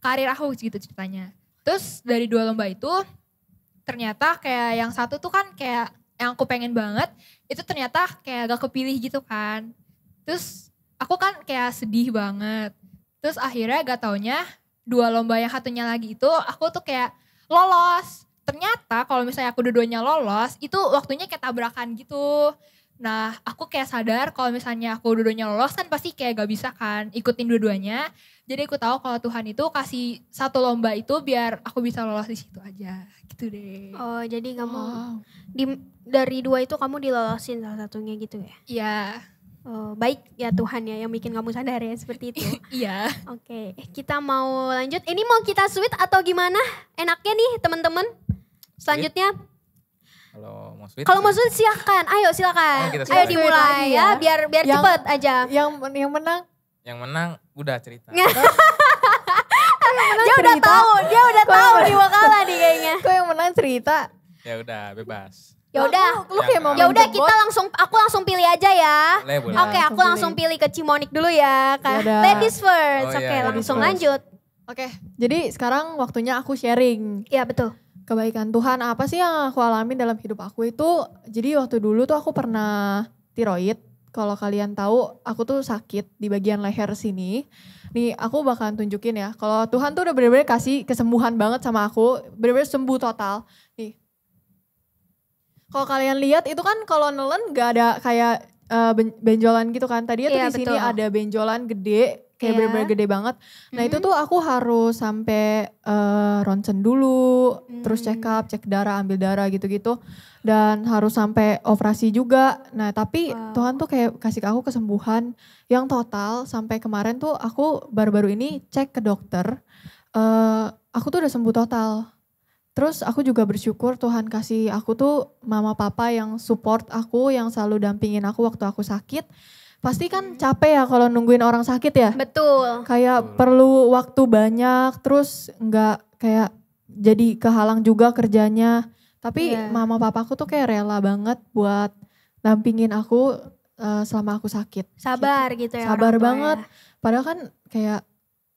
karir aku gitu ceritanya. Terus dari 2 lomba itu ternyata kayak yang satu tuh kan kayak yang aku pengen banget, itu ternyata kayak gak kepilih gitu kan. Terus aku kan kayak sedih banget. Terus akhirnya gak taunya 2 lomba yang satunya lagi itu aku tuh kayak lolos. Ternyata kalau misalnya aku dua-duanya lolos, itu waktunya kayak tabrakan gitu. Nah, aku kayak sadar kalau misalnya aku dua-duanya lolos kan pasti kayak gak bisa kan ikutin dua-duanya. Jadi aku tahu kalau Tuhan itu kasih satu lomba itu biar aku bisa lolos di situ aja. Gitu deh. Oh, jadi kamu Wow. dari 2 itu kamu dilolosin salah satunya gitu ya? Iya. Oh, baik ya Tuhan ya yang bikin kamu sadar ya seperti itu. Iya. Oke, kita mau lanjut. Ini mau kita sweet atau gimana? Enaknya nih teman-teman. Selanjutnya, Kalau mau sweet. kalau mau sweet silakan. Ayo silakan. Ayo kita Ayo sweet. dimulai Sweet lagi ya, ya. biar Yang- cepet aja. Yang menang Yang menang udah cerita. Dia udah cerita. tahu, dia udah Kok tahu yang di wakala nih kayaknya. kok yang menang cerita. Ya udah bebas. Ya udah, Lu kayak mau ya udah main kita aku langsung pilih aja ya. Boleh, boleh. Oke, Ya, aku langsung langsung pilih ke Cimonik dulu ya. Kak. Yaudah. Ladies first. Oh, Oke, iya, langsung ladies lanjut. Oke, jadi sekarang waktunya aku sharing. Iya betul. Kebaikan Tuhan apa sih yang aku alami dalam hidup aku itu. Jadi waktu dulu tuh aku pernah tiroid. Kalau kalian tahu aku tuh sakit di bagian leher sini. Nih aku bakalan tunjukin ya. Kalau Tuhan tuh udah bener-bener kasih kesembuhan banget sama aku. Bener-bener sembuh total. Nih. Kalau kalian lihat itu kan kalau nelen gak ada kayak benjolan gitu kan. Tadinya tuh Iya, di sini betul. ada benjolan gede. Kayak Iya. bener-bener gede banget. Nah itu Mhm. tuh aku harus sampai ronsen dulu, terus Hmm. check up, cek darah, ambil darah gitu-gitu. Dan harus sampai operasi juga. Nah tapi Wow. Tuhan tuh kayak kasih ke aku kesembuhan yang total. Sampai kemarin tuh aku baru-baru ini cek ke dokter. Aku tuh udah sembuh total. Terus aku juga bersyukur Tuhan kasih aku tuh mama papa yang support aku, yang selalu dampingin aku waktu aku sakit. Pasti kan capek ya kalau nungguin orang sakit ya. Betul. Kayak Betul. perlu waktu banyak, terus nggak kayak jadi kehalang juga kerjanya. Tapi Iya. mama papaku tuh kayak rela banget buat dampingin aku selama aku sakit. Sabar gitu ya. Sabar orang tua banget. ya. Padahal kan kayak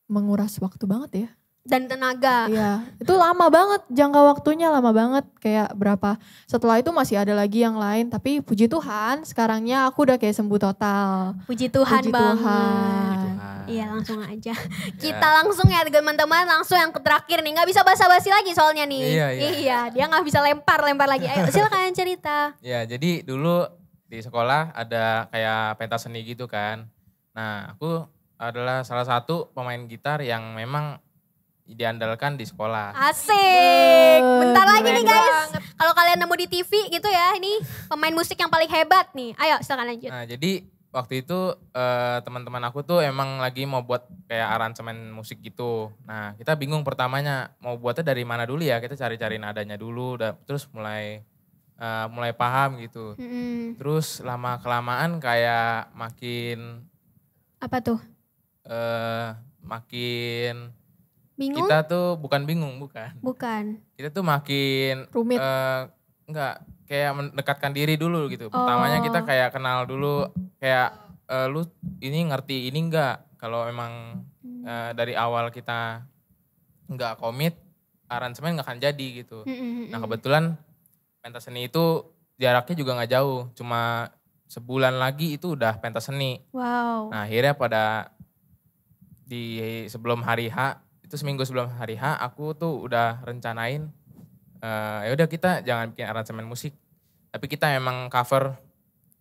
menguras waktu banget ya. Dan tenaga. Iya, itu lama banget, jangka waktunya lama banget. Kayak berapa, setelah itu masih ada lagi yang lain. Tapi puji Tuhan sekarangnya aku udah kayak sembuh total. Puji Tuhan Puji banget. Tuhan. Iya langsung aja. Kita langsung ya teman-teman, langsung yang terakhir nih. Gak bisa basa-basi lagi soalnya nih. Iya, iya. Iya, dia gak bisa lempar lagi. Ayo silakan cerita. Ya jadi dulu di sekolah ada kayak pentas seni gitu kan. Nah aku adalah salah satu pemain gitar yang memang diandalkan di sekolah. Asik. Bentar lagi Keren nih guys. Kalau kalian nemu di TV gitu ya, ini pemain musik yang paling hebat nih. Ayo silakan lanjut. Nah jadi waktu itu teman-teman aku tuh emang lagi mau buat kayak aransemen musik gitu. Nah kita bingung pertamanya mau buatnya dari mana dulu ya. Kita cari-cari nadanya dulu, terus mulai paham gitu. Mm-mm. Terus lama kelamaan kayak makin Apa tuh? makin Bingung? kita tuh bukan bingung, bukan. Bukan. Kita tuh makin Rumit. enggak kayak mendekatkan diri dulu gitu. Pertamanya kita kayak kenal dulu kayak lu ini ngerti ini enggak. Kalau emang dari awal kita enggak komit, aransemen enggak akan jadi gitu. Mm-mm. Nah kebetulan pentas seni itu jaraknya juga nggak jauh, cuma sebulan lagi itu udah pentas seni. Wow. Nah akhirnya pada di sebelum hari H, itu seminggu sebelum hari H aku tuh udah rencanain ya udah kita jangan bikin aransemen musik, tapi kita memang cover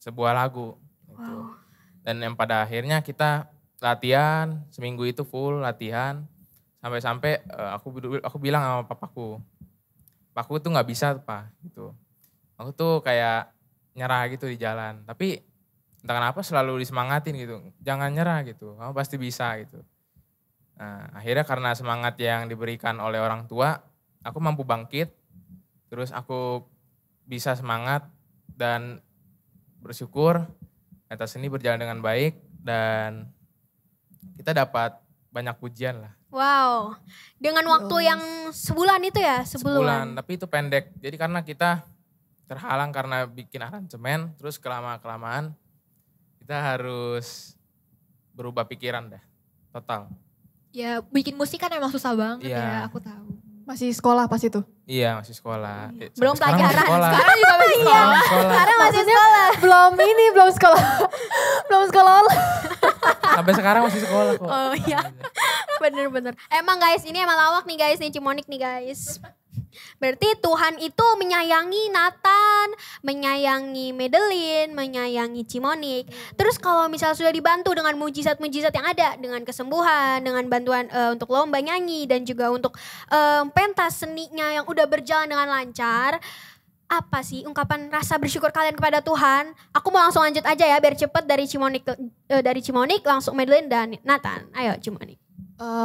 sebuah lagu. Gitu. Wow. Dan yang pada akhirnya kita latihan, seminggu itu full latihan, sampai-sampai aku bilang sama papaku tuh nggak bisa Pak gitu. Aku tuh kayak nyerah gitu di jalan, tapi entah kenapa selalu disemangatin gitu, jangan nyerah gitu, kamu pasti bisa gitu. Nah akhirnya karena semangat yang diberikan oleh orang tua, aku mampu bangkit, terus aku bisa semangat dan bersyukur pentas seni berjalan dengan baik dan kita dapat banyak pujian lah. Wow. Dengan waktu yang sebulan itu ya? Sebulan. Tapi itu pendek, jadi karena kita terhalang karena bikin aransemen, terus kelamaan kita harus berubah pikiran dah, total. Ya bikin musik kan emang susah banget Iya. ya, aku tahu. Masih sekolah pas itu? Iya masih sekolah. Belum Sampai sekarang masih pelajaran. sekolah. Sekarang juga masih sekolah. Masih sekolah. Sekarang masih sekolah. Belum sekolah. belum sekolah. Sampai sekarang masih sekolah kok. Oh iya. Bener-bener. Emang guys, ini emang lawak nih guys, nih Cimonik nih guys. Berarti Tuhan itu menyayangi Nathan, menyayangi Madeline, menyayangi Cimonik. Terus kalau misalnya sudah dibantu dengan mujizat-mujizat yang ada, dengan kesembuhan, dengan bantuan untuk lomba nyanyi dan juga untuk pentas seninya yang udah berjalan dengan lancar, apa sih ungkapan rasa bersyukur kalian kepada Tuhan? Aku mau langsung lanjut aja ya biar cepet dari Cimonik langsung Madeline dan Nathan. Ayo Cimonik.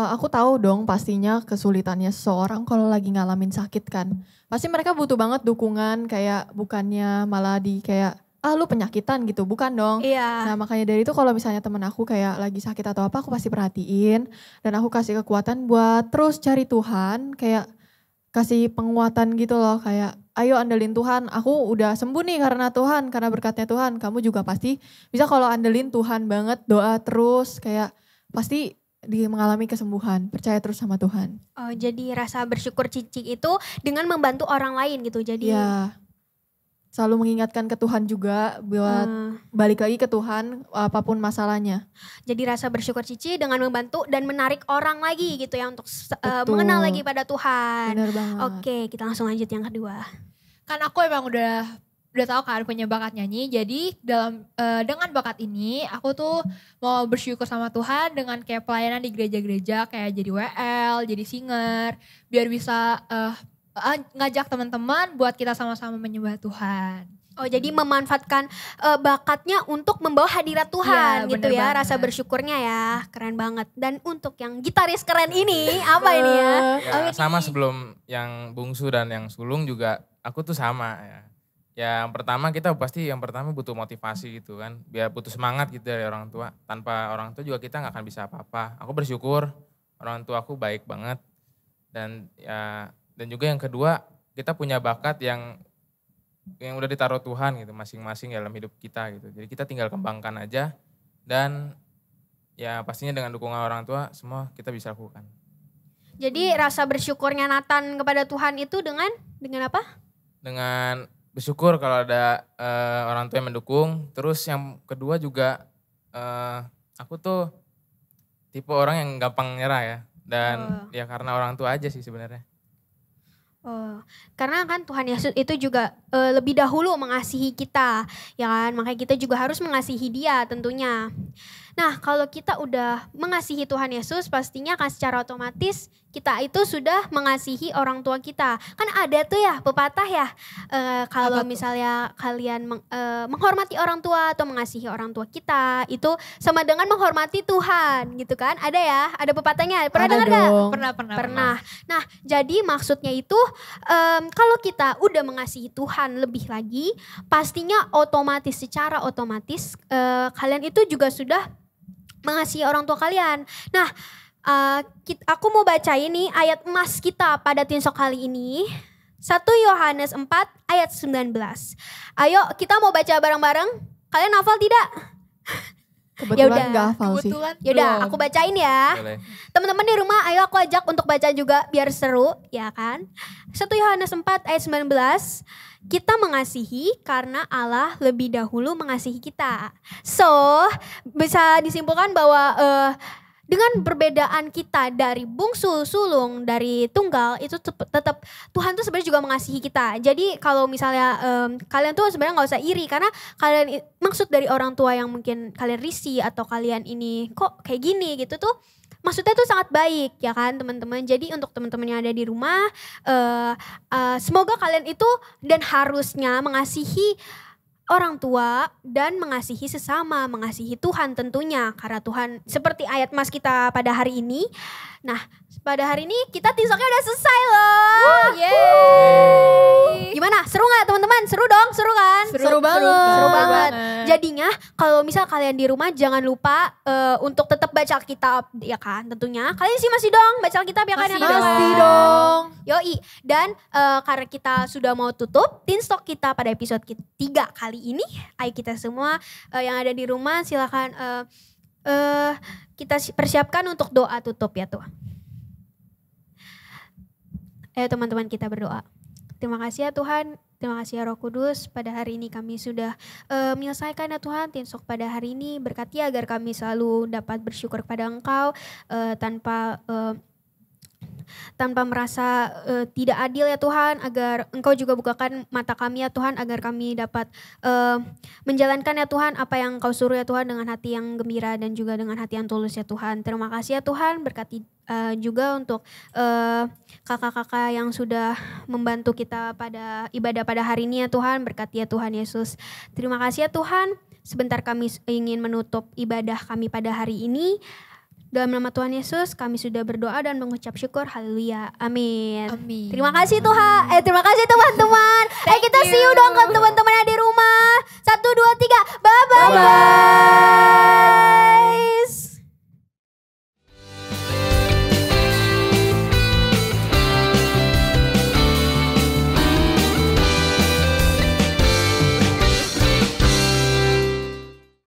Aku tahu dong pastinya kesulitannya seseorang kalau lagi ngalamin sakit kan. Pasti mereka butuh banget dukungan, kayak bukannya malah di kayak lu penyakitan gitu, bukan dong. Iya. Nah makanya dari itu kalau misalnya temen aku kayak lagi sakit atau apa, aku pasti perhatiin dan aku kasih kekuatan buat terus cari Tuhan, kayak kasih penguatan gitu loh, kayak ayo andelin Tuhan, aku udah sembuh nih karena Tuhan, karena berkatnya Tuhan. Kamu juga pasti bisa kalau andelin Tuhan banget, doa terus, kayak pasti dia mengalami kesembuhan, percaya terus sama Tuhan. Oh, jadi rasa bersyukur Cici itu dengan membantu orang lain gitu. Jadi Ya, selalu mengingatkan ke Tuhan juga buat balik lagi ke Tuhan apapun masalahnya. jadi rasa bersyukur Cici dengan membantu dan menarik orang lagi gitu ya untuk Betul. mengenal lagi pada Tuhan. Benar banget. Oke, kita langsung lanjut yang kedua. Kan aku emang udah tahu kan punya bakat nyanyi. Jadi dengan bakat ini aku tuh mau bersyukur sama Tuhan dengan kayak pelayanan di gereja-gereja, kayak jadi WL, jadi singer, biar bisa ngajak teman-teman buat kita sama-sama menyembah Tuhan. Oh, jadi memanfaatkan bakatnya untuk membawa hadirat Tuhan Iya, gitu bener ya, banget. rasa bersyukurnya ya, keren banget. Dan untuk yang gitaris keren ini, apa ini ya? Ya, sama sebelum yang bungsu dan yang sulung juga aku tuh sama ya. Yang pertama kita pasti yang pertama butuh motivasi gitu kan. Biar butuh semangat gitu dari orang tua. Tanpa orang tua juga kita gak akan bisa apa-apa. Aku bersyukur orang tua aku baik banget. Dan juga yang kedua kita punya bakat yang udah ditaruh Tuhan gitu masing-masing dalam hidup kita gitu. Jadi kita tinggal kembangkan aja dan ya pastinya dengan dukungan orang tua semua kita bisa lakukan. Jadi rasa bersyukurnya Nathan kepada Tuhan itu dengan apa? Dengan bersyukur kalau ada orang tua yang mendukung. Terus yang kedua juga aku tuh tipe orang yang gampang nyerah ya. Dan ya karena orang tua aja sih sebenarnya. Oh, karena kan Tuhan Yesus itu juga lebih dahulu mengasihi kita, ya kan? Makanya kita juga harus mengasihi Dia tentunya. Nah, kalau kita udah mengasihi Tuhan Yesus, pastinya kan secara otomatis kita itu sudah mengasihi orang tua kita. Kan ada tuh ya pepatah ya, kalau misalnya kalian menghormati orang tua atau mengasihi orang tua kita, itu sama dengan menghormati Tuhan gitu kan. Ada ya, ada pepatahnya. Pernah Ada dengar gak? dong. Pernah. Nah, jadi maksudnya itu kalau kita udah mengasihi Tuhan lebih lagi, pastinya otomatis, secara otomatis kalian itu juga sudah mengasihi orang tua kalian. Nah, aku mau baca ini ayat emas kita pada Tinsok kali ini. 1 Yohanes 4 ayat 19. Ayo kita mau baca bareng-bareng. Kalian hafal tidak? Kebetulan Yaudah. gak hafal sih. Yaudah, belum. aku bacain ya. Boleh. Teman-teman di rumah, ayo aku ajak untuk baca juga biar seru, ya kan? 1 Yohanes 4 ayat 19, kita mengasihi karena Allah lebih dahulu mengasihi kita. So, bisa disimpulkan bahwa dengan perbedaan kita dari bungsu, sulung, dari tunggal, itu tetap Tuhan tuh sebenarnya juga mengasihi kita. Jadi kalau misalnya kalian tuh sebenarnya gak usah iri, karena kalian maksud dari orang tua yang mungkin kalian risih atau kalian ini kok kayak gini gitu tuh, maksudnya tuh sangat baik ya kan teman-teman. Jadi untuk teman-teman yang ada di rumah, semoga kalian itu dan harusnya mengasihi orang tua dan mengasihi sesama, mengasihi Tuhan tentunya. Karena Tuhan seperti ayat mas kita pada hari ini. Nah, pada hari ini kita Tinsoknya udah selesai loh. Yeay. Gimana? Seru gak teman-teman? Seru dong, seru kan? Seru banget. Seru banget. Jadinya kalau misal kalian di rumah jangan lupa untuk tetap baca Alkitab ya kan tentunya. Kalian sih masih dong baca Alkitab ya kan? Masih dong. Yoi. Dan karena kita sudah mau tutup Tinstok kita pada episode ketiga kali ini. Ayo kita semua yang ada di rumah silakan kita persiapkan untuk doa tutup ya tuh. Ayo teman-teman kita berdoa. Terima kasih ya Tuhan, terima kasih ya Roh Kudus. Pada hari ini kami sudah menyelesaikan ya Tuhan Teen Talk pada hari ini. Berkati agar kami selalu dapat bersyukur kepada Engkau tanpa merasa tidak adil ya Tuhan, agar Engkau juga bukakan mata kami ya Tuhan, agar kami dapat menjalankan ya Tuhan apa yang Engkau suruh ya Tuhan dengan hati yang gembira dan juga dengan hati yang tulus ya Tuhan. Terima kasih ya Tuhan, berkati juga untuk kakak-kakak yang sudah membantu kita pada ibadah pada hari ini ya Tuhan, berkati ya Tuhan Yesus. Terima kasih ya Tuhan, sebentar kami ingin menutup ibadah kami pada hari ini. Dalam nama Tuhan Yesus kami sudah berdoa dan mengucap syukur. Haleluya. Amin. Amin. Terima kasih Tuhan. Terima kasih teman-teman. Ayo kita see you dong ke teman-teman yang di rumah. 1, 2, 3. Bye-bye.